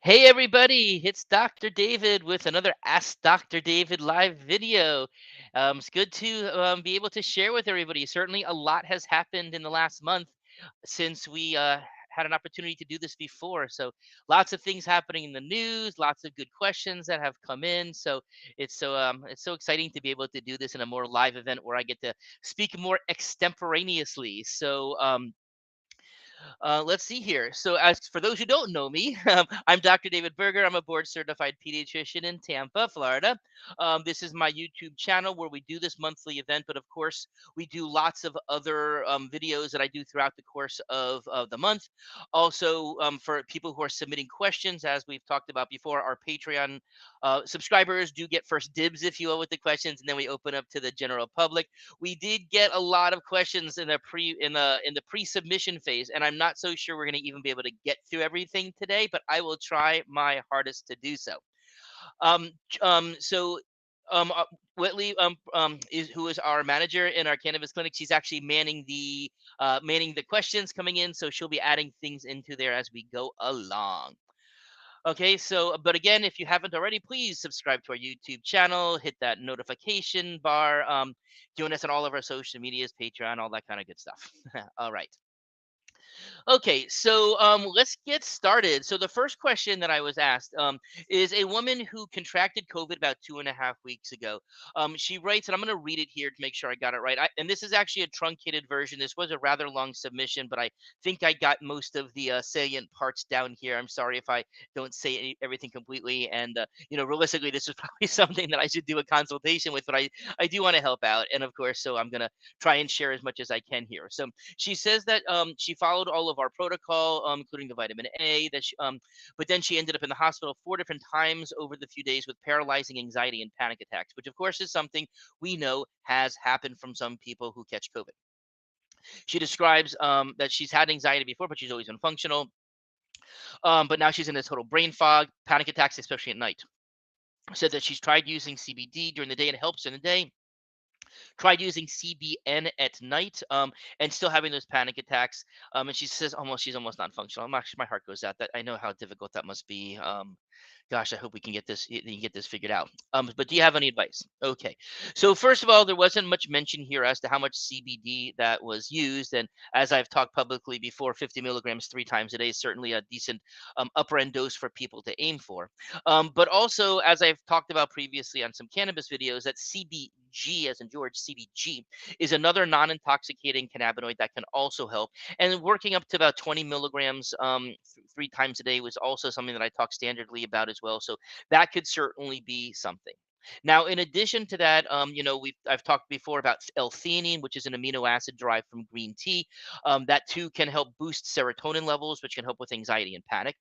Hey everybody, it's Dr. David with another Ask Dr. David live video. It's good to be able to share with everybody. Certainly, a lot has happened in the last month since we had an opportunity to do this before. So, lots of things happening in the news, lots of good questions that have come in. So, it's so exciting to be able to do this in a more live event where I get to speak more extemporaneously. Let's see here. So, as for those who don't know me, I'm Dr. David Berger. I'm a board certified pediatrician in Tampa, Florida. This is my YouTube channel where we do this monthly event, but of course, we do lots of other videos that I do throughout the course of the month. Also, for people who are submitting questions, as we've talked about before, our Patreon subscribers do get first dibs, if you will, with the questions, and then we open up to the general public. We did get a lot of questions in the pre-submission phase, and I'm not so sure we're going to even be able to get through everything today, but I will try my hardest to do so. So Whitley, who is our manager in our cannabis clinic. She's actually manning the questions coming in, so she'll be adding things into there as we go along. Okay, so but again, if you haven't already, please subscribe to our YouTube channel, hit that notification bar, join us on all of our social medias, Patreon, all that kind of good stuff. All right. Okay, so let's get started. So the first question that I was asked is a woman who contracted COVID about 2.5 weeks ago. She writes, and I'm going to read it here to make sure I got it right. And this is actually a truncated version. This was a rather long submission, but I think I got most of the salient parts down here. I'm sorry if I don't say everything completely. And realistically, this is probably something that I should do a consultation with, but I do want to help out, and of course, so I'm going to try and share as much as I can here. So she says that she followed all of our protocol, including the vitamin A. But then she ended up in the hospital 4 different times over the few days with paralyzing anxiety and panic attacks, which of course is something we know has happened from some people who catch COVID. She describes that she's had anxiety before, but she's always been functional. But now she's in a total brain fog, panic attacks, especially at night. Said that she's tried using CBD during the day and it helps in the day, tried using CBN at night, and still having those panic attacks. And she says she's almost non-functional. My heart goes out. That I know how difficult that must be. Gosh, I hope we can get this figured out. But do you have any advice? Okay. So first of all, there wasn't much mention here as to how much CBD that was used, and as I've talked publicly before, 50 milligrams 3 times a day is certainly a decent upper end dose for people to aim for. But also, as I've talked about previously on some cannabis videos, that CBG, as in George, CBG, is another non intoxicating cannabinoid that can also help. And working up to about 20 milligrams 3 times a day was also something that I talk standardly about as well. So that could certainly be something. Now, in addition to that, I've talked before about L-theanine, which is an amino acid derived from green tea. That too can help boost serotonin levels, which can help with anxiety and panic.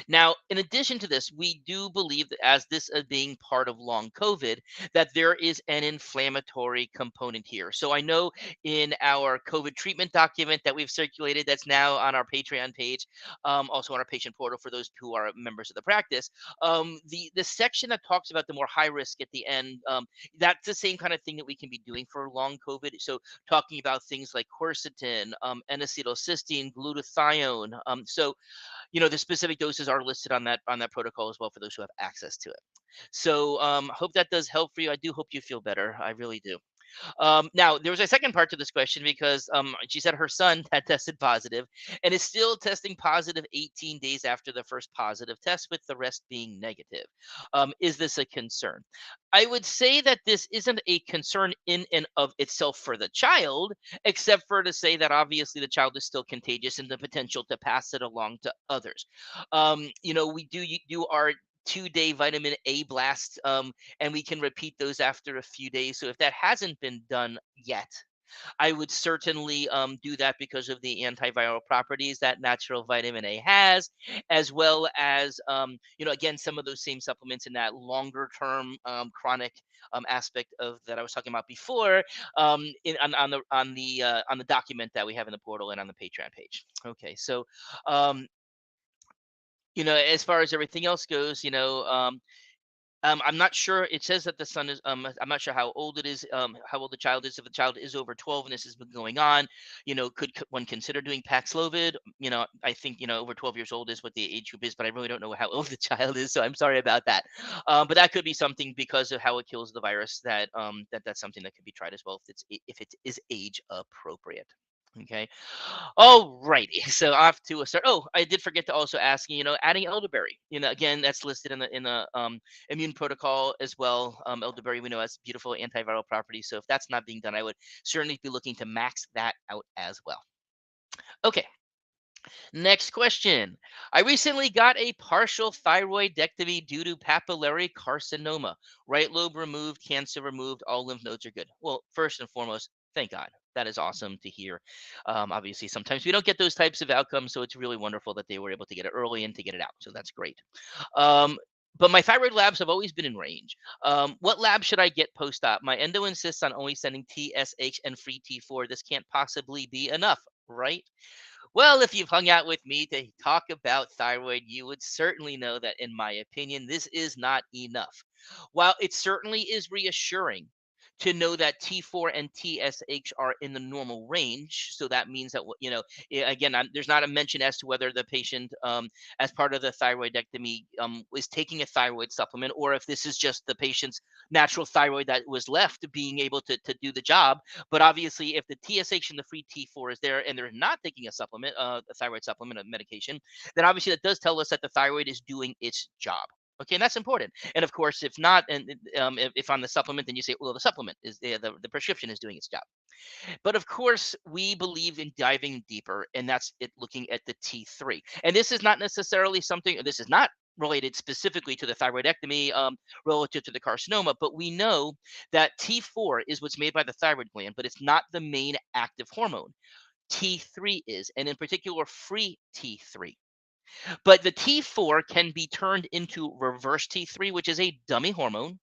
Now, in addition to this, we do believe that as this being part of long COVID, that there is an inflammatory component here. So I know in our COVID treatment document that we've circulated, that's now on our Patreon page, also on our patient portal for those who are members of the practice, the section that talks about the more high risk at the end, that's the same kind of thing that we can be doing for long COVID. So talking about things like quercetin, N-acetylcysteine, glutathione. The specific doses are listed on that protocol as well for those who have access to it. So hope that does help for you. I do hope you feel better. I really do. Now, there was a second part to this question because she said her son had tested positive and is still testing positive 18 days after the first positive test, with the rest being negative. Is this a concern? I would say that this isn't a concern in and of itself for the child, except for to say that obviously the child is still contagious and the potential to pass it along to others. We do our 2-day vitamin A blast, and we can repeat those after a few days. So if that hasn't been done yet, I would certainly do that because of the antiviral properties that natural vitamin A has, as well as again, some of those same supplements in that longer term chronic aspect of that I was talking about before, on the document that we have in the portal and on the Patreon page. Okay, so as far as everything else goes, I'm not sure. It says that the son is. I'm not sure how old it is. How old the child is. If the child is over 12 and this has been going on, could one consider doing Paxlovid? I think over 12 years old is what the age group is, but I really don't know how old the child is, so I'm sorry about that. But that could be something because of how it kills the virus. That's something that could be tried as well if it is age appropriate. Okay. All righty. So off to a start. Oh, I did forget to also ask, adding elderberry. Again, that's listed in the immune protocol as well. Elderberry, we know, has beautiful antiviral properties. So if that's not being done, I would certainly be looking to max that out as well. Okay. Next question. I recently got a partial thyroidectomy due to papillary carcinoma. Right lobe removed, cancer removed, all lymph nodes are good. Well, first and foremost, thank God. That is awesome to hear. Obviously, sometimes we don't get those types of outcomes, so it's really wonderful that they were able to get it early and to get it out. So that's great. Um, but my thyroid labs have always been in range. What lab should I get post-op? My endo insists on only sending TSH and free T4. This can't possibly be enough, right? Well, if you've hung out with me to talk about thyroid, you would certainly know that, in my opinion, this is not enough. While it certainly is reassuring to know that T4 and TSH are in the normal range, so that means that again, there's not a mention as to whether the patient, as part of the thyroidectomy, is taking a thyroid supplement, or if this is just the patient's natural thyroid that was left being able to do the job. But obviously, if the TSH and the free T4 is there and they're not taking a supplement, a thyroid supplement, a medication, then obviously that does tell us that the thyroid is doing its job. Okay, and that's important. And of course, if not, and if on the supplement, then you say, well, the supplement is the prescription is doing its job. But of course, we believe in diving deeper, and that's it looking at the T3. And this is not necessarily something, this is not related specifically to the thyroidectomy, relative to the carcinoma, but we know that T4 is what's made by the thyroid gland, but it's not the main active hormone. T3 is, and in particular, free T3. But the T4 can be turned into reverse T3, which is a dummy hormone,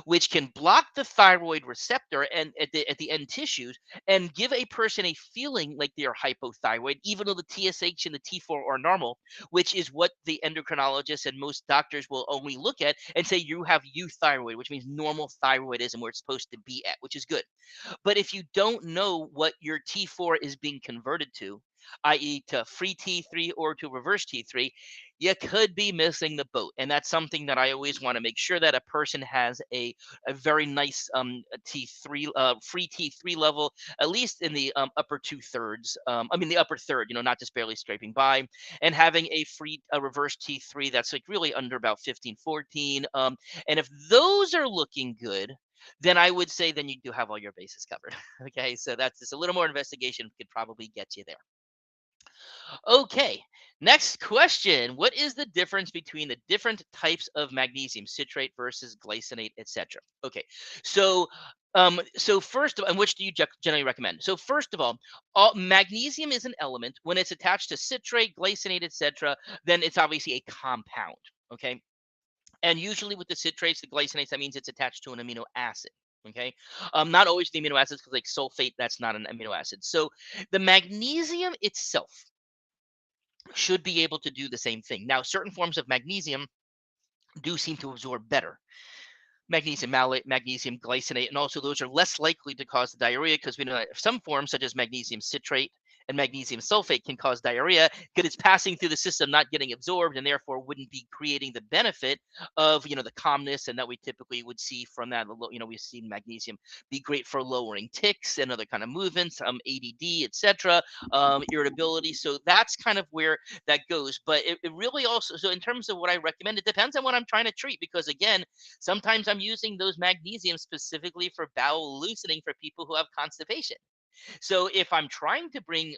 which can block the thyroid receptor and at the end tissues and give a person a feeling like they are hypothyroid, even though the TSH and the T4 are normal, which is what the endocrinologists and most doctors will only look at and say you have euthyroid, which means normal thyroidism where it's supposed to be at, which is good. But if you don't know what your T4 is being converted to, i.e., to free T3 or to reverse T3, you could be missing the boat. And that's something that I always want to make sure that a person has a very nice T3, free T3 level, at least in the upper two-thirds. I mean, the upper third, not just barely scraping by, and having a reverse T3 that's like really under about 15, 14. And if those are looking good, then I would say then you do have all your bases covered. Okay, so that's just a little more investigation could probably get you there. Okay, next question. What is the difference between the different types of magnesium, citrate versus glycinate, etc.? Okay, so so first of and which do you generally recommend? So first of all, magnesium is an element. When it's attached to citrate, glycinate, etc., then it's obviously a compound. Okay, and usually with the citrates, the glycinates, that means it's attached to an amino acid. Okay. Not always the amino acids, because like sulfate, that's not an amino acid. So the magnesium itself should be able to do the same thing. Now, certain forms of magnesium do seem to absorb better. Magnesium malate, magnesium glycinate, and also those are less likely to cause the diarrhea, because we know that some forms, such as magnesium citrate and magnesium sulfate, can cause diarrhea because it's passing through the system, not getting absorbed, and therefore wouldn't be creating the benefit of the calmness and that we typically would see from that. We've seen magnesium be great for lowering tics and other kind of movements, ADD, etc., irritability. So that's kind of where that goes. But it really also, so in terms of what I recommend, it depends on what I'm trying to treat, because again, sometimes I'm using those magnesium specifically for bowel loosening for people who have constipation. So if I'm trying to bring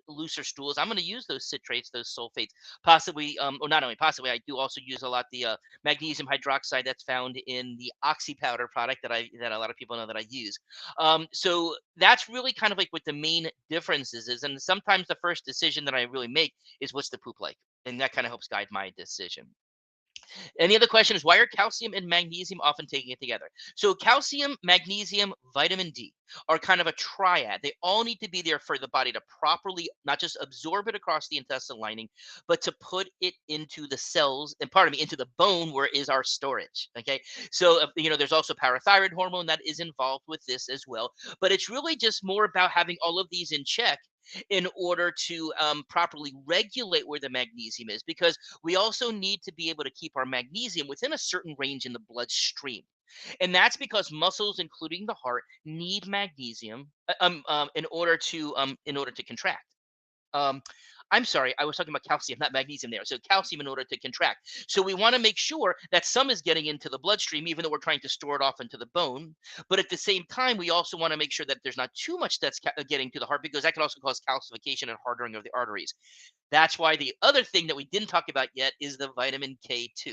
looser stools, I'm going to use those citrates, those sulfates, possibly, or not only possibly, I do also use a lot the magnesium hydroxide that's found in the oxy powder product that a lot of people know that I use. So that's really kind of like what the main differences is. And sometimes the first decision that I really make is, what's the poop like, and that kind of helps guide my decision. And the other question is, why are calcium and magnesium often taken together? So calcium, magnesium, vitamin D are kind of a triad. They all need to be there for the body to properly not just absorb it across the intestinal lining, but to put it into the cells and, pardon me, into the bone where is our storage. Okay. So there's also parathyroid hormone that is involved with this as well. But it's really just more about having all of these in check in order to properly regulate where the magnesium is, because we also need to be able to keep our magnesium within a certain range in the bloodstream. And that's because muscles, including the heart, need magnesium in order to contract. Um, I'm sorry, I was talking about calcium, not magnesium there. So calcium in order to contract. So we want to make sure that some is getting into the bloodstream, even though we're trying to store it off into the bone. But at the same time, we also want to make sure that there's not too much that's getting to the heart, because that can also cause calcification and hardening of the arteries. That's why the other thing that we didn't talk about yet is the vitamin K2.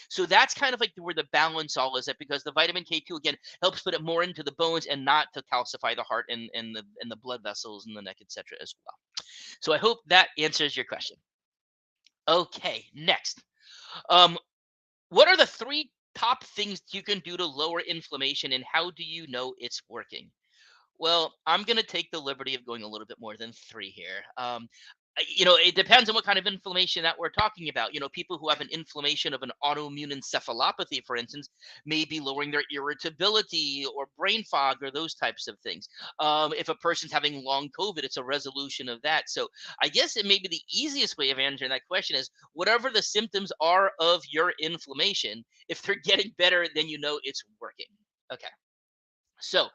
So that's kind of like where the balance all is at, because the vitamin K2 again helps put it more into the bones and not to calcify the heart and the blood vessels in the neck, etc. as well. So I hope that answers your question. Okay, next. Um, what are the three top things you can do to lower inflammation, and how do you know it's working? Well, I'm going to take the liberty of going a little bit more than three here. It depends on what kind of inflammation that we're talking about. People who have an inflammation of an autoimmune encephalopathy, for instance, may be lowering their irritability or brain fog or those types of things. If a person's having long COVID, it's a resolution of that. So I guess it may be the easiest way of answering that question is whatever the symptoms are of your inflammation, if they're getting better, then you know it's working. Okay. So,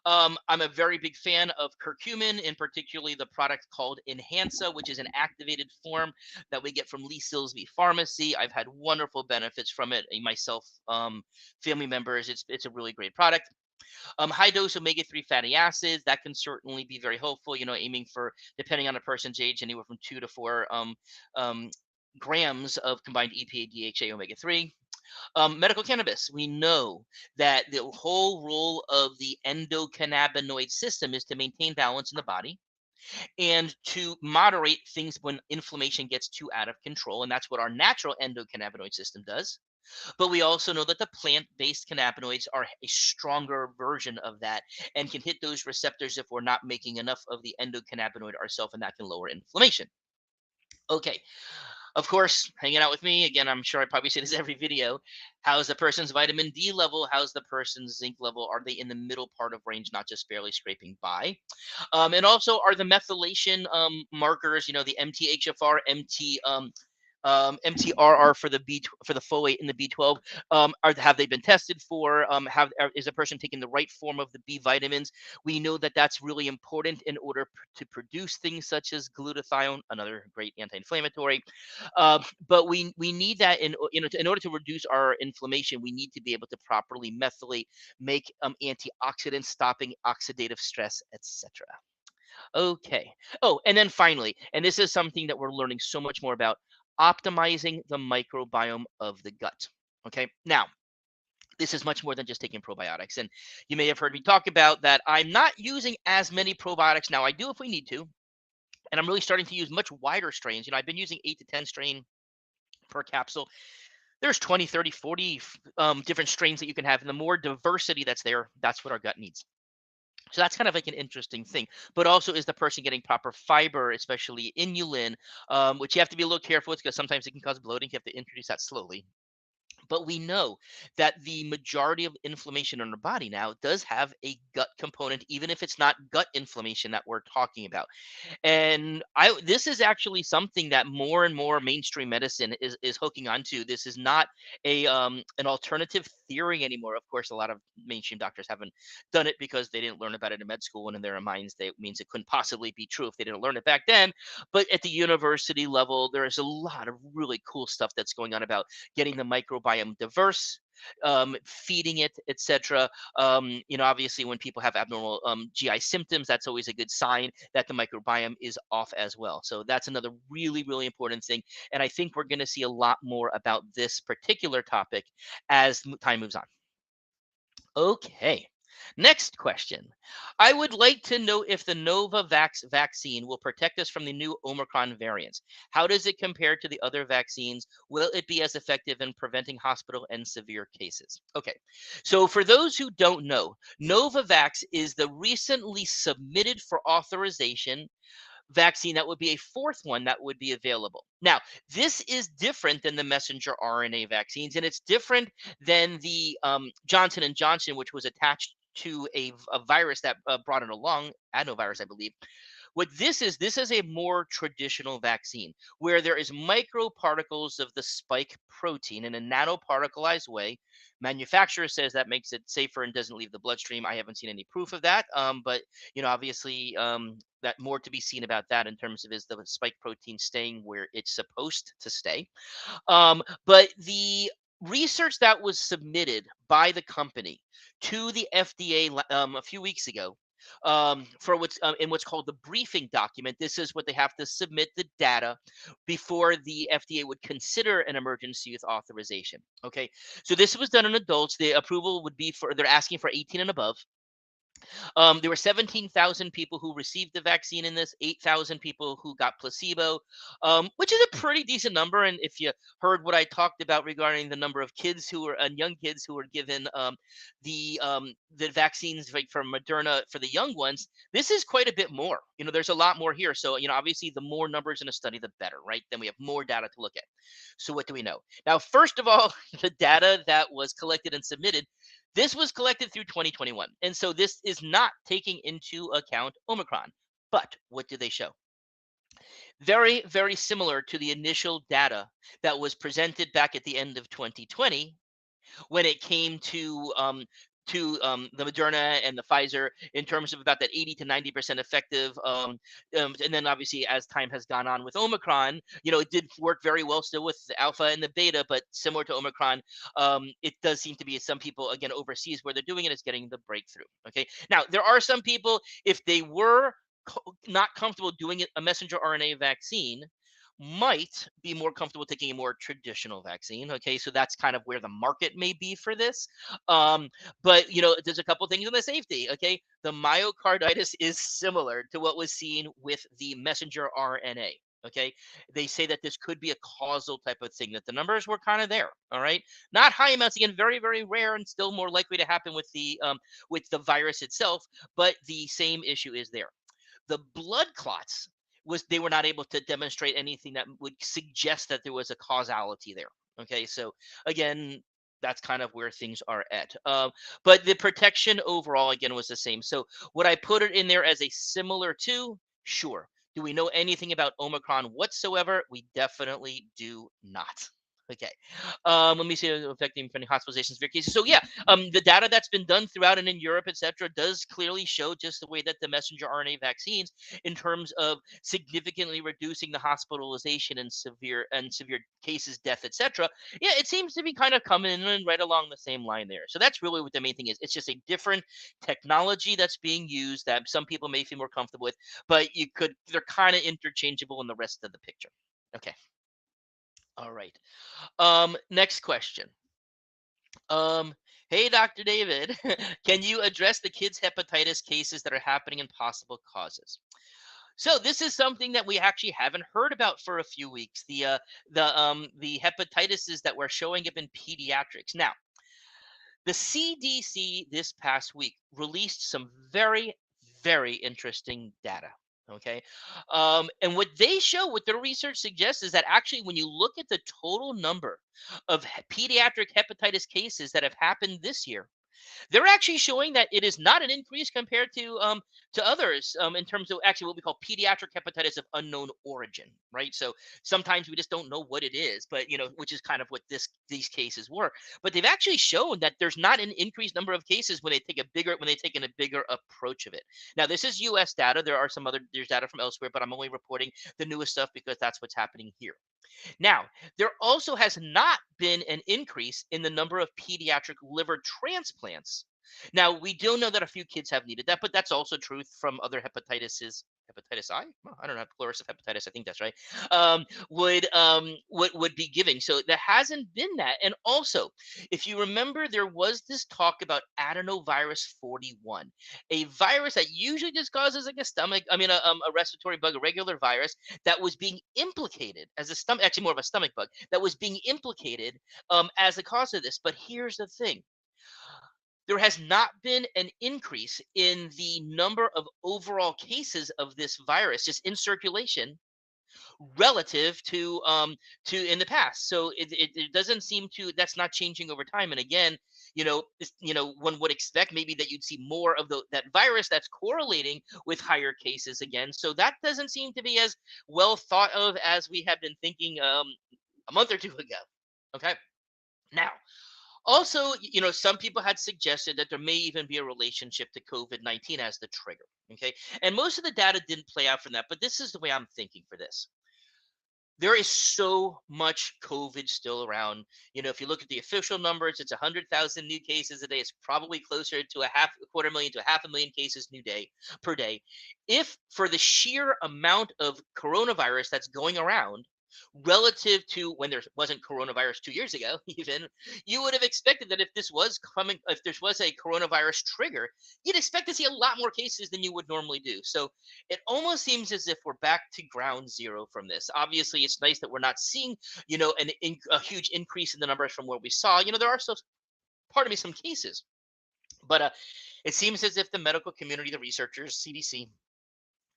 I'm a very big fan of curcumin, and particularly the product called Enhansa, which is an activated form that we get from Lee Silsby Pharmacy. I've had wonderful benefits from it, myself, family members. It's a really great product. High dose omega-3 fatty acids that can certainly be very helpful. Aiming for, depending on a person's age, anywhere from 2 to 4 um, grams of combined EPA, DHA, omega-3. Medical cannabis, we know that the whole role of the endocannabinoid system is to maintain balance in the body and to moderate things when inflammation gets too out of control. And that's what our natural endocannabinoid system does. But we also know that the plant based cannabinoids are a stronger version of that and can hit those receptors if we're not making enough of the endocannabinoid ourselves, and that can lower inflammation. Okay, of course, hanging out with me again, I'm sure I probably say this every video. How's the person's vitamin D level? How's the person's zinc level? Are they in the middle part of range, not just barely scraping by? And also, are the methylation markers, the MTHFR, MTRR for the for the folate in the B12, have they been tested for? Is a person taking the right form of the B vitamins? We know that that's really important in order to produce things such as glutathione, another great anti-inflammatory. But we need that in order to reduce our inflammation. We need to be able to properly methylate, make antioxidants, stopping oxidative stress, etc. Okay. Oh, and then finally, and this is something that we're learning so much more about, optimizing the microbiome of the gut. Okay. Now, this is much more than just taking probiotics. And you may have heard me talk about that. I'm not using as many probiotics now. I do if we need to. And I'm really starting to use much wider strains. I've been using 8 to 10 strain per capsule. There's 20, 30, 40 different strains that you can have. And the more diversity that's there, that's what our gut needs. So that's kind of like an interesting thing. But also, is the person getting proper fiber, especially inulin, which you have to be a little careful with because sometimes it can cause bloating. You have to introduce that slowly. But we know that the majority of inflammation in our body now does have a gut component, even if it's not gut inflammation that we're talking about. And this is actually something that more and more mainstream medicine is hooking onto. This is not an alternative theory anymore. Of course, a lot of mainstream doctors haven't done it because they didn't learn about it in med school, and in their minds that means it couldn't possibly be true if they didn't learn it back then. But at the university level, there is a lot of really cool stuff that's going on about getting the microbiome diverse, feeding it, etc. Obviously, when people have abnormal GI symptoms, that's always a good sign that the microbiome is off as well. So that's another really, really important thing. And I think we're going to see a lot more about this particular topic as time moves on. Okay. Next question. I would like to know if the Novavax vaccine will protect us from the new Omicron variants. How does it compare to the other vaccines? Will it be as effective in preventing hospital and severe cases? Okay. So, for those who don't know, Novavax is the recently submitted for authorization vaccine that would be a fourth one that would be available. Now, this is different than the messenger RNA vaccines, and it's different than the Johnson and Johnson, which was attached to a virus that brought it along, adenovirus, I believe. What this is a more traditional vaccine where there is microparticles of the spike protein in a nanoparticleized way. Manufacturer says that makes it safer and doesn't leave the bloodstream. I haven't seen any proof of that, but obviously, that more to be seen about that in terms of is the spike protein staying where it's supposed to stay. But the research that was submitted by the company to the FDA a few weeks ago, for what's in what's called the briefing document. This is what they have to submit the data before the FDA would consider an emergency use authorization. Okay, so this was done in adults. The approval would be for they're asking for 18 and above. There were 17,000 people who received the vaccine in this, 8,000 people who got placebo, which is a pretty decent number. And if you heard what I talked about regarding the number of kids who were and young kids who were given the vaccines like from Moderna for the young ones, this is quite a bit more. There's a lot more here. So obviously, the more numbers in a study, the better, right? Then we have more data to look at. So what do we know now? First of all, the data that was collected and submitted, this was collected through 2021. And so this is not taking into account Omicron. But what did they show? Very, very similar to the initial data that was presented back at the end of 2020 when it came to the Moderna and the Pfizer in terms of about that 80 to 90% effective. And then obviously as time has gone on with Omicron, it did work very well still with the Alpha and the Beta, but similar to Omicron, it does seem to be some people again overseas where they're doing it is getting the breakthrough. Okay, now there are some people if they were not comfortable doing it, a messenger RNA vaccine might be more comfortable taking a more traditional vaccine. Okay, so that's kind of where the market may be for this. Um, but there's a couple things on the safety. Okay, the myocarditis is similar to what was seen with the messenger RNA. Okay, they say that this could be a causal type of thing. That the numbers were kind of there. All right, not high amounts again, very very rare, and still more likely to happen with the virus itself. But the same issue is there. The blood clots was they were not able to demonstrate anything that would suggest that there was a causality there. Okay, so again, that's kind of where things are at. But the protection overall again was the same. So would I put it in there as a similar to? Sure. Do we know anything about Omicron whatsoever? We definitely do not. Okay. Let me see affecting pending hospitalizations, severe cases. So yeah, the data that's been done throughout and in Europe, etc., does clearly show just the way that the messenger RNA vaccines, in terms of significantly reducing the hospitalization and severe cases, death, etc. Yeah, it seems to be kind of coming in right along the same line there. So that's really what the main thing is. It's just a different technology that's being used that some people may feel more comfortable with, but they're kind of interchangeable in the rest of the picture. Okay. All right. Next question. Um, hey, Dr. David, can you address the kids' hepatitis cases that are happening and possible causes? So this is something that we actually haven't heard about for a few weeks. The hepatitises that were showing up in pediatrics. Now, the CDC this past week released some very, very interesting data. Okay. And what they show, what their research suggests, is that actually, when you look at the total number of pediatric hepatitis cases that have happened this year, they're actually showing that it is not an increase compared to others in terms of actually what we call pediatric hepatitis of unknown origin, right? So sometimes we just don't know what it is, but which is kind of what these cases were. But they've actually shown that there's not an increased number of cases when they take in a bigger approach of it. Now this is U.S. data. There's data from elsewhere, but I'm only reporting the newest stuff because that's what's happening here. Now, there also has not been an increase in the number of pediatric liver transplants. Now, we do know that a few kids have needed that, but that's also true from other hepatitises hepatitis I. Well, I don't know, plurus of hepatitis. I think that's right. Would be giving. So there hasn't been that. And also, if you remember, there was this talk about adenovirus 41, a virus that usually just causes like a stomach. I mean, a respiratory bug, a regular virus that was being implicated as a stomach, actually more of a stomach bug that was being implicated as the cause of this. But here's the thing: there has not been an increase in the number of overall cases of this virus just in circulation relative to in the past. So it doesn't seem to, that's not changing over time. And again, one would expect maybe that you'd see more of that virus that's correlating with higher cases again. So that doesn't seem to be as well thought of as we have been thinking a month or two ago. Okay. Now, also, some people had suggested that there may even be a relationship to COVID-19 as the trigger. Okay. And most of the data didn't play out from that, but this is the way I'm thinking for this. There is so much COVID still around. If you look at the official numbers, it's 100,000 new cases a day. It's probably closer to a quarter million to a half a million cases per day. If for the sheer amount of coronavirus that's going around, relative to when there wasn't coronavirus 2 years ago, even, you would have expected that if this was a coronavirus trigger, you'd expect to see a lot more cases than you would normally do. So it almost seems as if we're back to ground zero from this. Obviously, it's nice that we're not seeing, a huge increase in the numbers from where we saw. There are still, pardon me, some cases, but it seems as if the medical community, the researchers, CDC,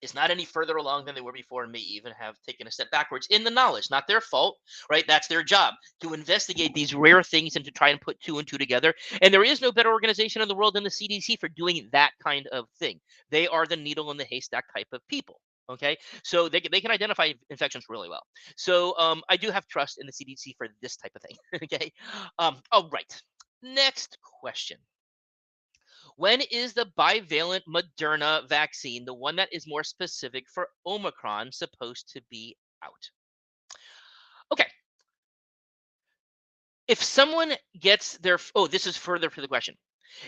is not any further along than they were before and may even have taken a step backwards in the knowledge. Not their fault, right? That's their job to investigate these rare things and to try and put two and two together. And there is no better organization in the world than the CDC for doing that kind of thing. They are the needle in the haystack type of people. Okay, so they can identify infections really well. So I do have trust in the CDC for this type of thing. Okay, all right. Next question. When is the bivalent Moderna vaccine, the one that is more specific for Omicron, supposed to be out? Okay. If someone gets this is further to the question.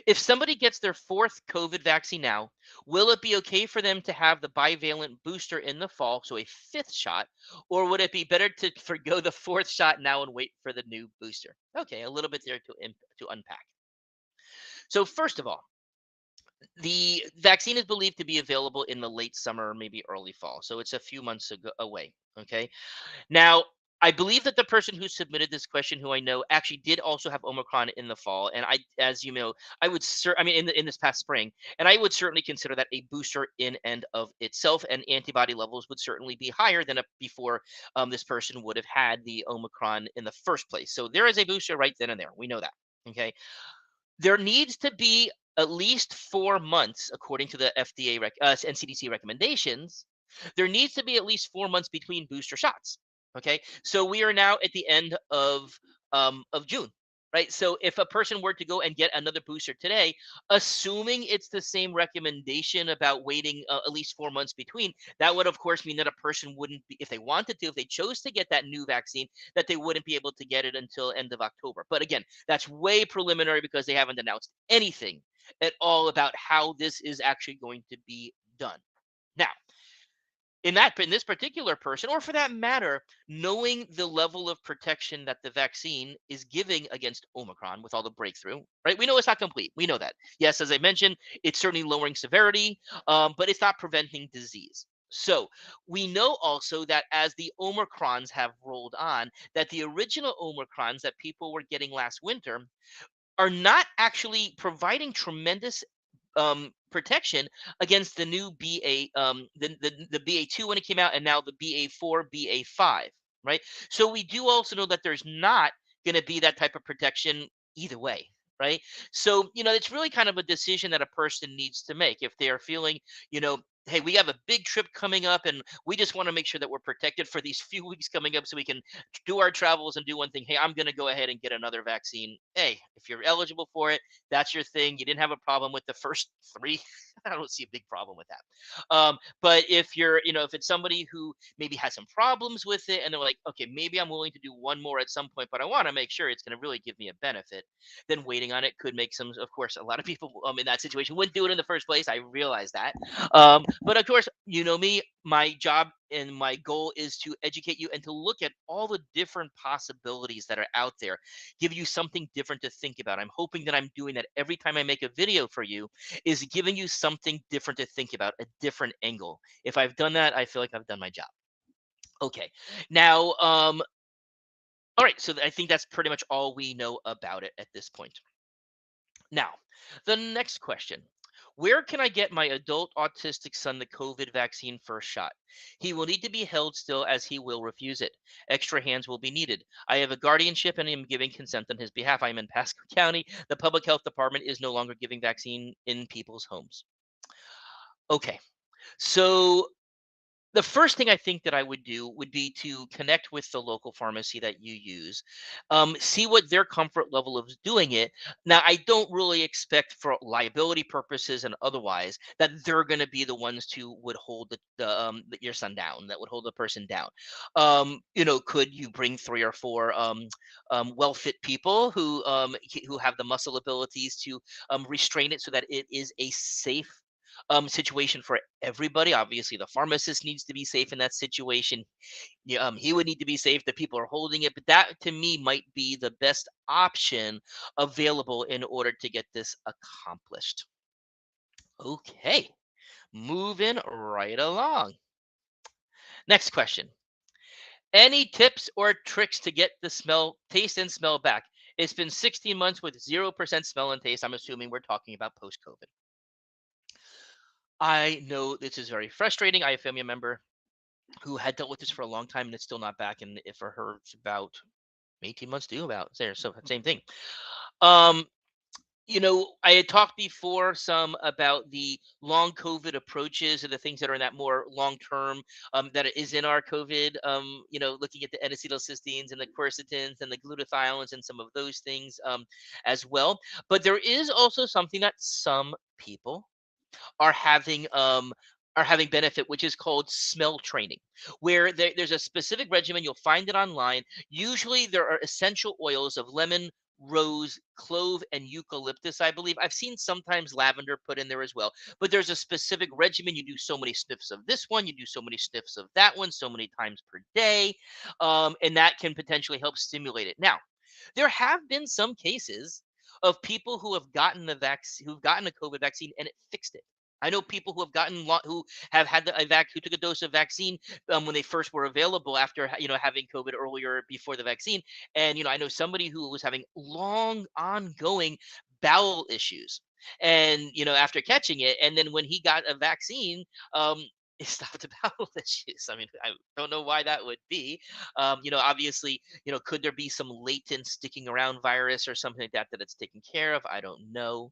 If somebody gets their fourth COVID vaccine now, will it be okay for them to have the bivalent booster in the fall, so a fifth shot, or would it be better to forgo the fourth shot now and wait for the new booster? Okay, a little bit there to unpack. So first of all, the vaccine is believed to be available in the late summer or maybe early fall. So it's a few months away. Okay. Now, I believe that the person who submitted this question, who I know actually did also have Omicron in the fall, and as you know, I would, I mean, in this past spring, and I would certainly consider that a booster in and of itself, and antibody levels would certainly be higher than before this person would have had the Omicron in the first place. So there is a booster right then and there. We know that. Okay. There needs to be at least 4 months, according to the FDA and CDC recommendations. There needs to be at least 4 months between booster shots. Okay, so we are now at the end of June, right? So if a person were to go and get another booster today, assuming it's the same recommendation about waiting at least 4 months between, that would of course mean that a person wouldn't be, if they wanted to, if they chose to get that new vaccine, that they wouldn't be able to get it until end of October. But again, that's way preliminary because they haven't announced anything at all about how this is actually going to be done. Now, in this particular person, or for that matter, knowing the level of protection that the vaccine is giving against Omicron with all the breakthrough, right? We know it's not complete. We know that. Yes, as I mentioned, it's certainly lowering severity, but it's not preventing disease. So we know also that as the Omicrons have rolled on, that the original Omicrons that people were getting last winter are not actually providing tremendous protection against the new BA, the BA2 when it came out, and now the BA4, BA5, right? So we do also know that there's not going to be that type of protection either way, right? So it's really kind of a decision that a person needs to make if they are feeling, hey, we have a big trip coming up and we just want to make sure that we're protected for these few weeks coming up so we can do our travels and do one thing. Hey, I'm going to go ahead and get another vaccine. Hey, if you're eligible for it, that's your thing. You didn't have a problem with the first three. I don't see a big problem with that. But if if it's somebody who maybe has some problems with it and they're like, okay, maybe I'm willing to do one more at some point, but I want to make sure it's going to really give me a benefit, then waiting on it could make some, of course, a lot of people in that situation wouldn't do it in the first place. I realize that. But of course, you know me, my job and my goal is to educate you and to look at all the different possibilities that are out there, give you something different to think about. I'm hoping that I'm doing that every time I make a video for you, is giving you something different to think about, a different angle. If I've done that, I feel like I've done my job. Okay. Now, all right, so I think that's pretty much all we know about it at this point. Now, the next question. Where can I get my adult autistic son the COVID vaccine first shot? He will need to be held still as he will refuse it. Extra hands will be needed. I have a guardianship and am giving consent on his behalf. I am in Pasco County. The public health department is no longer giving vaccine in people's homes. Okay. So the first thing I think that I would do would be to connect with the local pharmacy that you use, see what their comfort level of doing it. Now, I don't really expect for liability purposes and otherwise that they're going to be the ones to would hold your son down, that would hold the person down. Could you bring three or four well-fit people who have the muscle abilities to restrain it so that it is a safe situation for everybody. Obviously, the pharmacist needs to be safe in that situation. Yeah, he would need to be safe. The people are holding it, but that to me might be the best option available in order to get this accomplished. Okay, moving right along. Next question. Any tips or tricks to get the smell, taste, and smell back? It's been 16 months with 0% smell and taste. I'm assuming we're talking about post COVID. I know this is very frustrating. I have a family member who had dealt with this for a long time and it's still not back. And if for her, it's about 18 months due about there. So same thing. Um, I had talked before some about the long COVID approaches and the things that are in that more long term that is in our COVID. Looking at the N-acetylcysteines and the quercetins and the glutathiones and some of those things as well. But there is also something that some people are having um are having benefit, which is called smell training, where there's a specific regimen. You'll find it online. Usually there are essential oils of lemon, rose, clove, and eucalyptus. I believe I've seen sometimes lavender put in there as well, but there's a specific regimen. You do so many sniffs of this one, you do so many sniffs of that one, so many times per day, and that can potentially help stimulate it. Now, there have been some cases of people who have gotten the vaccine, who've gotten a COVID vaccine, and it fixed it. I know people who have had who took a dose of vaccine when they first were available after having COVID earlier before the vaccine, and I know somebody who was having long ongoing bowel issues, and after catching it, and then when he got a vaccine, it stopped the bowel issues. I mean, I don't know why that would be. Obviously, could there be some latent sticking around virus or something like that that it's taken care of? I don't know.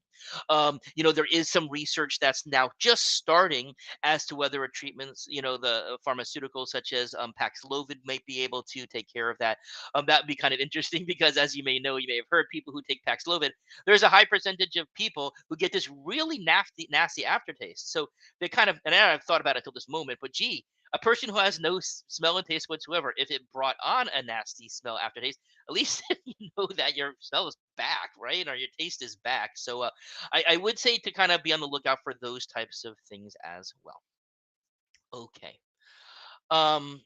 There is some research that's now just starting as to whether a treatments, the pharmaceuticals such as Paxlovid might be able to take care of that. That would be kind of interesting because, as you may know, you may have heard people who take Paxlovid. There's a high percentage of people who get this really nasty aftertaste. So they kind of, and I've thought about it till this moment, but gee, a person who has no smell and taste whatsoever, if it brought on a nasty smell aftertaste, at least you know that your smell is back, right? Or your taste is back. So I would say to kind of be on the lookout for those types of things as well. Okay. Um,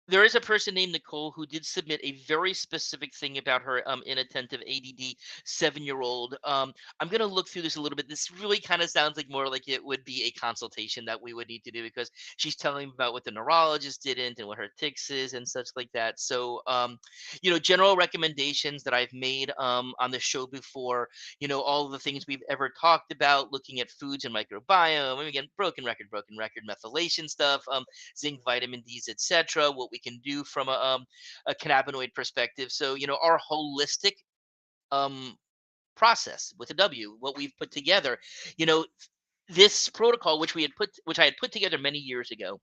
there is a person named Nicole who did submit a very specific thing about her inattentive ADD 7-year old. I'm gonna look through this a little bit. This really kind of sounds like more like it would be a consultation that we would need to do because she's telling me about what the neurologist didn't and what her tics is and such like that. So general recommendations that I've made on the show before, all of the things we've ever talked about, looking at foods and microbiome, and again, broken record, methylation stuff, zinc, vitamin D's, etc. What we can do from a cannabinoid perspective. So our holistic um, process with a W, what we've put together, you know, this protocol which I had put together many years ago,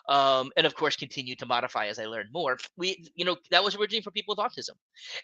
and of course continue to modify as I learned more. That was originally for people with autism,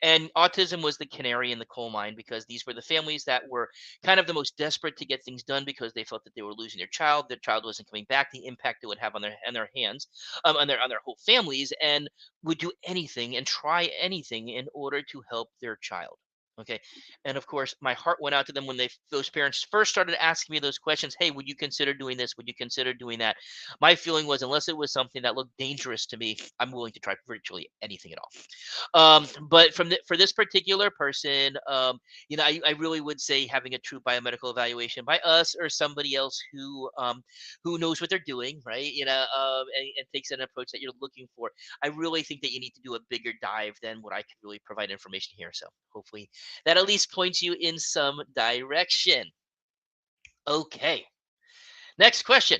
and autism was the canary in the coal mine because these were the families that were kind of the most desperate to get things done because they felt that they were losing their child wasn't coming back, the impact it would have on their hands, on their whole families, and would do anything and try anything in order to help their child. Okay. And of course, my heart went out to them when those parents first started asking me those questions. Hey, would you consider doing this? Would you consider doing that? My feeling was, unless it was something that looked dangerous to me, I'm willing to try virtually anything at all. But for this particular person, I really would say having a true biomedical evaluation by us or somebody else who knows what they're doing, right? And takes an approach that you're looking for. I really think that you need to do a bigger dive than what I could really provide information here. So hopefully that at least points you in some direction. Okay. Next question.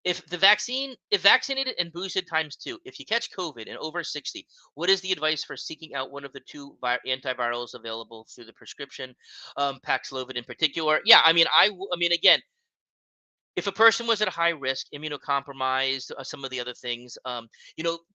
If vaccinated and boosted times two, if you catch COVID and over 60, what is the advice for seeking out one of the two antivirals available through the prescription, Paxlovid in particular? Yeah, I mean, I mean, again, if a person was at high risk, immunocompromised, some of the other things,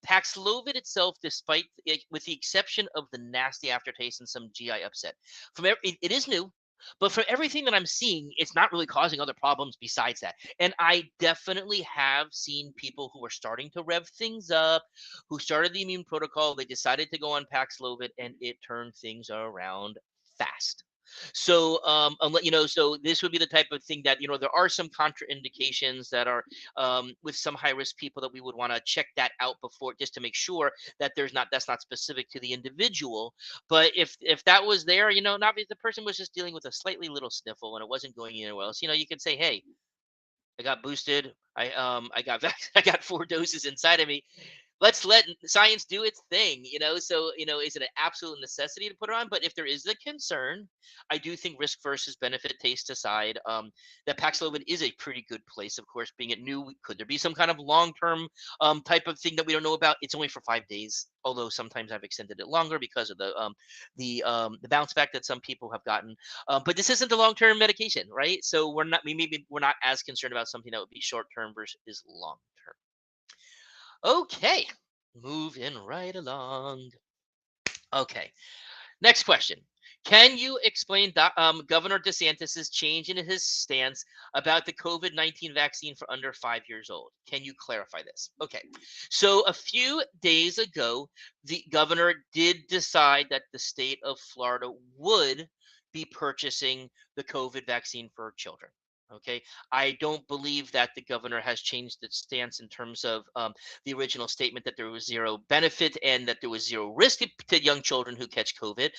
Paxlovid itself, despite with the exception of the nasty aftertaste and some GI upset, it is new, but from everything that I'm seeing, it's not really causing other problems besides that. And I definitely have seen people who are starting to rev things up, who started the immune protocol, they decided to go on Paxlovid, and it turned things around fast. So, so this would be the type of thing that there are some contraindications that are with some high risk people that we would want to check that out before, just to make sure that that's not specific to the individual. But if that was there, not if the person was just dealing with a slightly little sniffle and it wasn't going anywhere else, you can say, hey, I got boosted. I got I got 4 doses inside of me. Let's let science do its thing, So, is it an absolute necessity to put it on? But if there is a concern, I do think risk versus benefit taste aside, that Paxlovid is a pretty good place. Of course, being it new, could there be some kind of long term type of thing that we don't know about? It's only for 5 days, although sometimes I've extended it longer because of the bounce back that some people have gotten. But this isn't a long term medication, right? So we're not as concerned about something that would be short term versus long term. Okay, moving right along. Okay, next question. Can you explain Governor DeSantis's change in his stance about the COVID-19 vaccine for under 5 years old? Can you clarify this? Okay, so a few days ago, the governor did decide that the state of Florida would be purchasing the COVID vaccine for children. Okay, I don't believe that the governor has changed its stance in terms of the original statement that there was zero benefit and that there was zero risk to young children who catch COVID.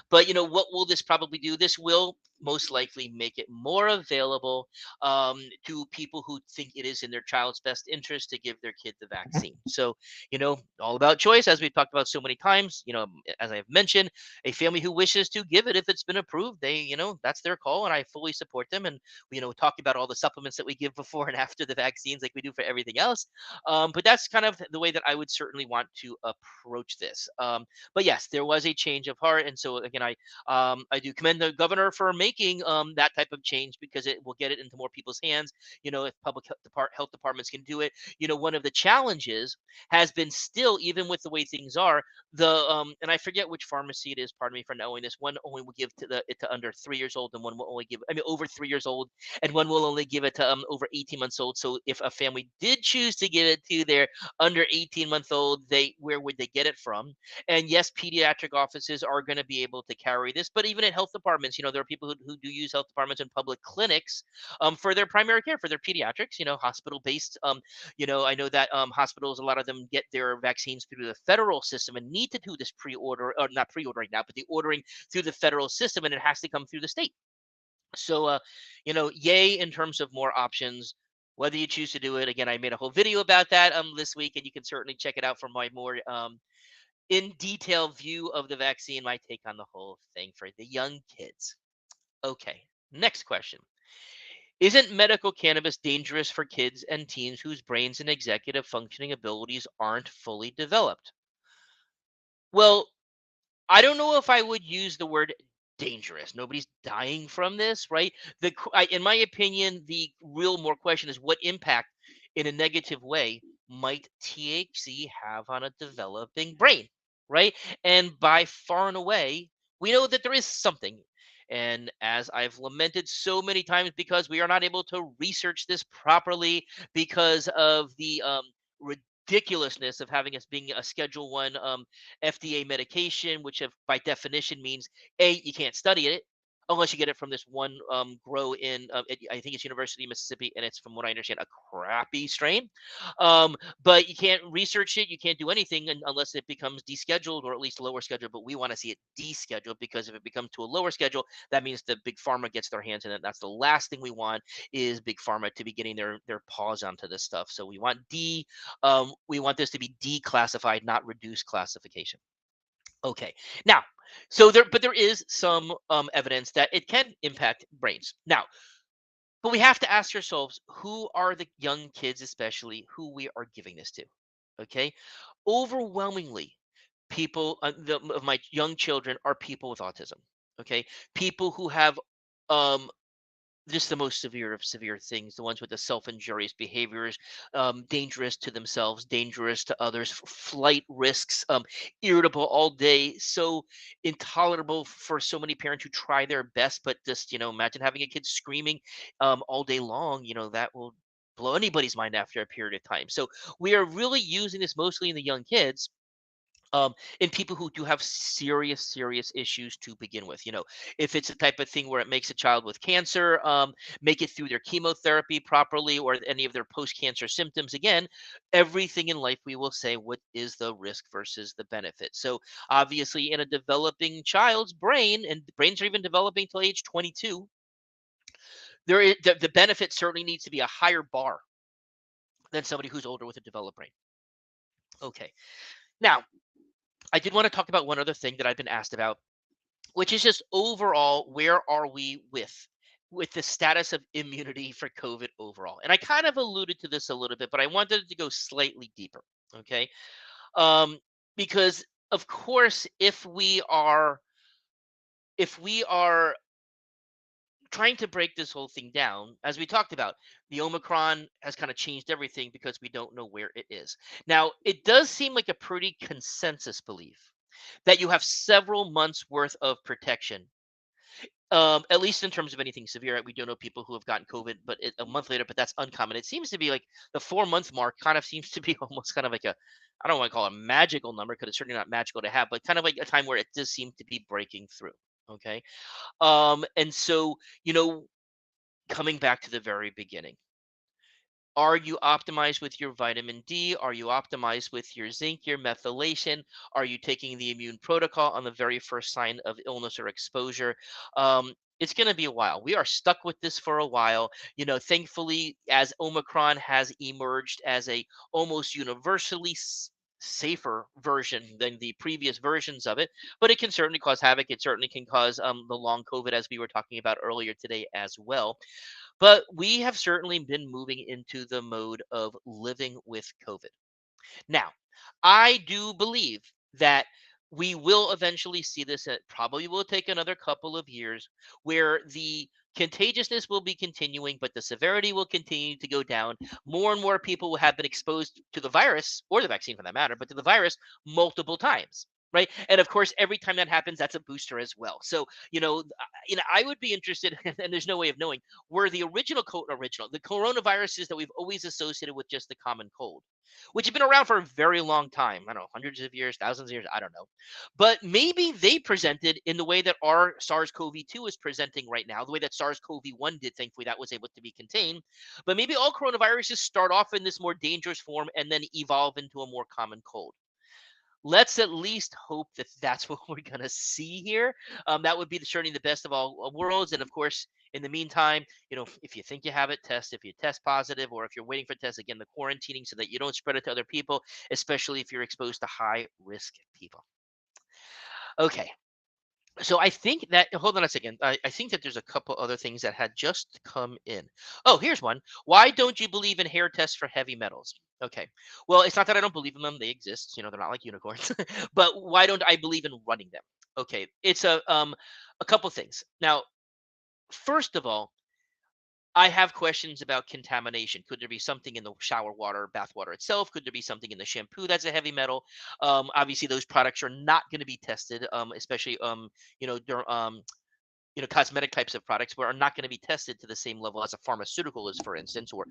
But what will this probably do? This will most likely make it more available to people who think it is in their child's best interest to give their kid the vaccine. So, all about choice, as we've talked about so many times. As I've mentioned, a family who wishes to give it, if it's been approved, that's their call, and I fully support them. And talk about all the supplements that we give before and after the vaccines, like we do for everything else. But that's kind of the way that I would certainly want to approach this. But yes, there was a change of heart, and so again, I do commend the governor for making that type of change, because it will get it into more people's hands. If public health departments can do it, one of the challenges has been, still, even with the way things are, and I forget which pharmacy it is. Pardon me for knowing this. One only will give it to under 3 years old, and one will only give. I mean, over 3 years old, and one will only give it to over 18 months old. So if a family did choose to give it to their under 18-month-old, where would they get it from? And yes, pediatric offices are going to be able to carry this, but even at health departments, there are people who do use health departments and public clinics for their primary care, for their pediatrics, hospital based. I know that hospitals, a lot of them get their vaccines through the federal system and need to do this pre-order, or not pre-ordering now, but the ordering through the federal system, and it has to come through the state. So, yay in terms of more options. Whether you choose to do it, again, I made a whole video about that this week, and you can certainly check it out for my more in detail view of the vaccine, my take on the whole thing for the young kids. Okay, next question. Isn't medical cannabis dangerous for kids and teens whose brains and executive functioning abilities aren't fully developed? Well, I don't know if I would use the word dangerous. Nobody's dying from this, right? In my opinion, the real more question is, what impact in a negative way might THC have on a developing brain, right? And by far and away, we know that there is something. And as I've lamented so many times, because we are not able to research this properly because of the ridiculousness of having us being a Schedule One FDA medication, which have, by definition means a you can't study it unless you get it from this one grow in I think it's University of Mississippi, and it's from what I understand a crappy strain. Um, but you can't research it, you can't do anything unless it becomes descheduled or at least lower scheduled. But we want to see it descheduled because if it becomes to a lower schedule, that means the big pharma gets their hands in it. That's the last thing we want is big pharma to be getting their paws onto this stuff. So we want this to be declassified, not reduced classification. Okay. Now, there is some evidence that it can impact brains. Now, but we have to ask ourselves, who are the young kids, especially who we are giving this to? Okay. Overwhelmingly, people of my young children are people with autism. Okay. People who have um just the most severe of severe things, the ones with the self-injurious behaviors, dangerous to themselves, dangerous to others, flight risks, irritable all day, so intolerable for so many parents who try their best, but just, imagine having a kid screaming all day long, that will blow anybody's mind after a period of time. So we are really using this mostly in the young kids, in people who do have serious, serious issues to begin with. If it's a type of thing where it makes a child with cancer make it through their chemotherapy properly or any of their post-cancer symptoms, again, everything in life we will say what is the risk versus the benefit. So obviously, in a developing child's brain, and brains are even developing till age 22, there is the benefit certainly needs to be a higher bar than somebody who's older with a developed brain. Okay, now I did want to talk about one other thing that I've been asked about, which is just overall, where are we with the status of immunity for COVID overall? And I kind of alluded to this a little bit, but I wanted to go slightly deeper. Okay. Um, because of course, if we are trying to break this whole thing down, as we talked about, the Omicron has kind of changed everything because we don't know where it is. Now, it does seem like a pretty consensus belief that you have several months worth of protection, at least in terms of anything severe. We do know people who have gotten COVID, but a month later, but that's uncommon. It seems to be like the 4 month mark kind of seems to be almost kind of like a, I don't want to call it a magical number because it's certainly not magical to have, but kind of like a time where it does seem to be breaking through. Okay. And so, coming back to the very beginning, are you optimized with your vitamin D? Are you optimized with your zinc, your methylation? Are you taking the immune protocol on the very first sign of illness or exposure? It's going to be a while. We are stuck with this for a while. Thankfully, as Omicron has emerged as a almost universally safer version than the previous versions of it, but it can certainly cause havoc. It certainly can cause the long COVID, as we were talking about earlier today as well. But we have certainly been moving into the mode of living with COVID. Now, I do believe that we will eventually see this. It probably will take another couple of years where the contagiousness will be continuing, but the severity will continue to go down. More and more people will have been exposed to the virus or the vaccine for that matter, but to the virus multiple times. Right. And of course, every time that happens, that's a booster as well. So, I would be interested, and there's no way of knowing, were the the coronaviruses that we've always associated with just the common cold, which have been around for a very long time. I don't know, hundreds of years, thousands of years, I don't know. But maybe they presented in the way that our SARS-CoV-2 is presenting right now, the way that SARS-CoV-1 did. Thankfully, that was able to be contained. But maybe all coronaviruses start off in this more dangerous form and then evolve into a more common cold. Let's at least hope that that's what we're going to see here. That would be certainly the best of all worlds. And of course, in the meantime, if you think you have it, test. If you test positive, or if you're waiting for tests, again, the quarantining so that you don't spread it to other people, especially if you're exposed to high risk people. Okay. So I think that, hold on a second. I think that there's a couple other things that had just come in. Oh, here's one. Why don't you believe in hair tests for heavy metals? Okay. Well, it's not that I don't believe in them. They exist. They're not like unicorns. But why don't I believe in running them? Okay. It's a couple things. Now, first of all, I have questions about contamination. Could there be something in the shower water, bath water itself? Could there be something in the shampoo that's a heavy metal? Obviously, those products are not going to be tested, especially cosmetic types of products where are not going to be tested to the same level as a pharmaceutical is, for instance, or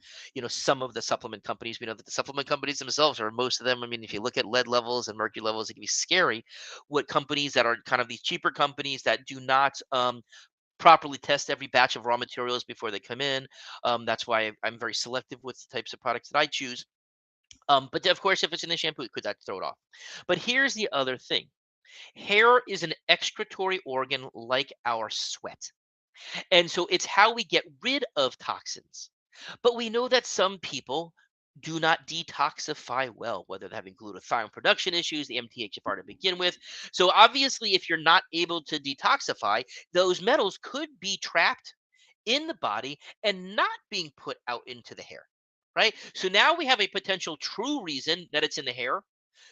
some of the supplement companies. We know that the supplement companies themselves, or most of them, I mean, if you look at lead levels and mercury levels, it can be scary. What companies that are kind of these cheaper companies that do not properly test every batch of raw materials before they come in. That's why I'm very selective with the types of products that I choose. But of course, if it's in the shampoo, could that throw it off? But here's the other thing: hair is an excretory organ like our sweat. And so it's how we get rid of toxins. But we know that some people do not detoxify well, whether they're having glutathione production issues, the MTHFR to begin with. So obviously, if you're not able to detoxify, those metals could be trapped in the body and not being put out into the hair. Right. So now we have a potential true reason that it's in the hair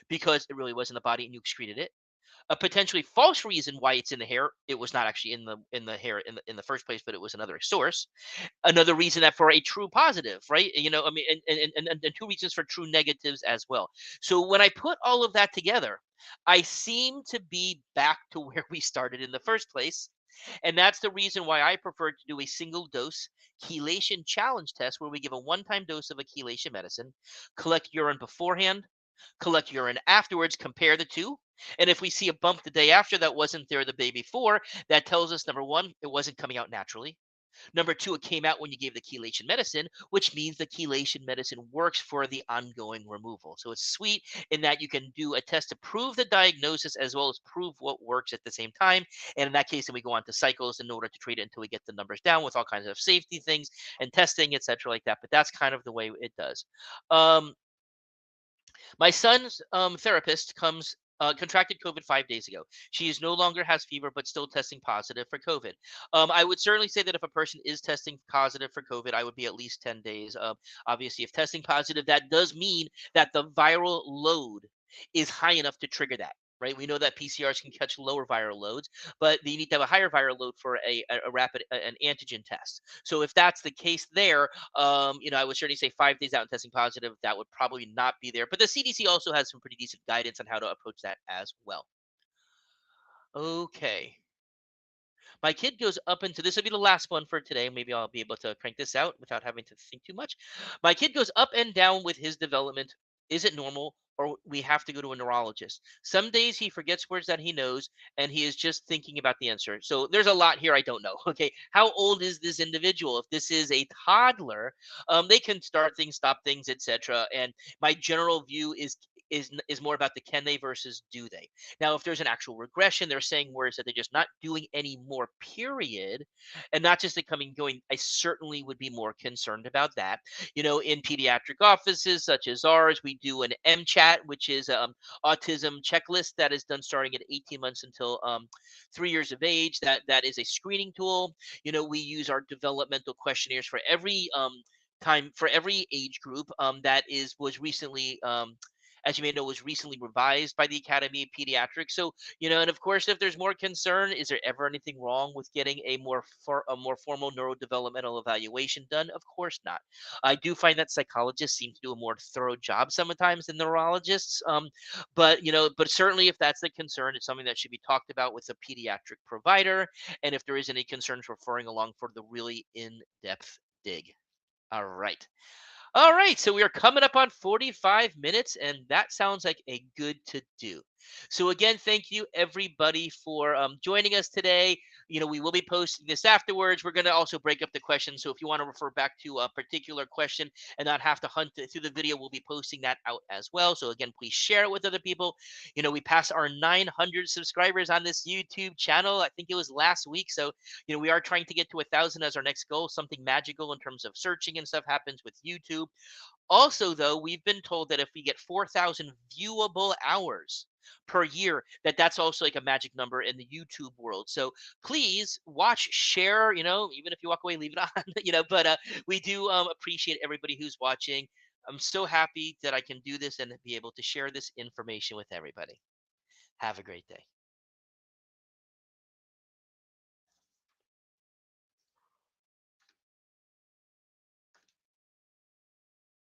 because it really was in the body and you excreted it. A potentially false reason why it's in the hair, it was not actually in the hair in the first place, but it was another source. Another reason that for a true positive, right? I mean, and two reasons for true negatives as well. So when I put all of that together, I seem to be back to where we started in the first place. And that's the reason why I prefer to do a single dose chelation challenge test where we give a one-time dose of a chelation medicine, collect urine beforehand, collect urine afterwards, compare the two. And if we see a bump the day after that wasn't there the day before, that tells us number one, it wasn't coming out naturally. Number two, it came out when you gave the chelation medicine, which means the chelation medicine works for the ongoing removal. So it's sweet in that you can do a test to prove the diagnosis as well as prove what works at the same time. And in that case, then we go on to cycles in order to treat it until we get the numbers down with all kinds of safety things and testing, etc., like that. But that's kind of the way it does. Um, my son's therapist comes contracted COVID 5 days ago. She is no longer has fever, but still testing positive for COVID. I would certainly say that if a person is testing positive for COVID, I would be at least 10 days. Obviously, if testing positive, that does mean that the viral load is high enough to trigger that. Right, we know that PCRs can catch lower viral loads, but you need to have a higher viral load for a rapid an antigen test. So if that's the case there, I would certainly say 5 days out and testing positive, that would probably not be there. But the CDC also has some pretty decent guidance on how to approach that as well. Okay. My kid goes up into this will be the last one for today. Maybe I'll be able to crank this out without having to think too much. My kid goes up and down with his development. Is it normal or we have to go to a neurologist? Some days he forgets words that he knows and he is just thinking about the answer. So there's a lot here I don't know. Okay. How old is this individual? If this is a toddler, they can start things, stop things, etc. And my general view is more about the can they versus do they. Now, if there's an actual regression, they're saying words that they're just not doing any more, period, and not just the coming going, I certainly would be more concerned about that. In pediatric offices such as ours, we do an MChat, which is autism checklist that is done starting at 18 months until 3 years of age. That is a screening tool. We use our developmental questionnaires for every time for every age group that is was recently as you may know, was recently revised by the Academy of Pediatrics. So, and of course, if there's more concern, is there ever anything wrong with getting a more formal neurodevelopmental evaluation done? Of course not. I do find that psychologists seem to do a more thorough job sometimes than neurologists. But certainly if that's the concern, it's something that should be talked about with a pediatric provider. And if there is any concerns, referring along for the really in-depth dig. All right. All right, so we are coming up on 45 minutes, and that sounds like a good to do. So again, thank you everybody for joining us today. We will be posting this afterwards. We're going to also break up the questions. So if you want to refer back to a particular question and not have to hunt through the video, we'll be posting that out as well. So again, please share it with other people. We passed our 900 subscribers on this YouTube channel. I think it was last week. So we are trying to get to 1,000 as our next goal. Something magical in terms of searching and stuff happens with YouTube. Also, though, we've been told that if we get 4,000 viewable hours per year, that's also like a magic number in the YouTube world. So please watch, share, even if you walk away, leave it on, but we do appreciate everybody who's watching. I'm so happy that I can do this and be able to share this information with everybody. Have a great day.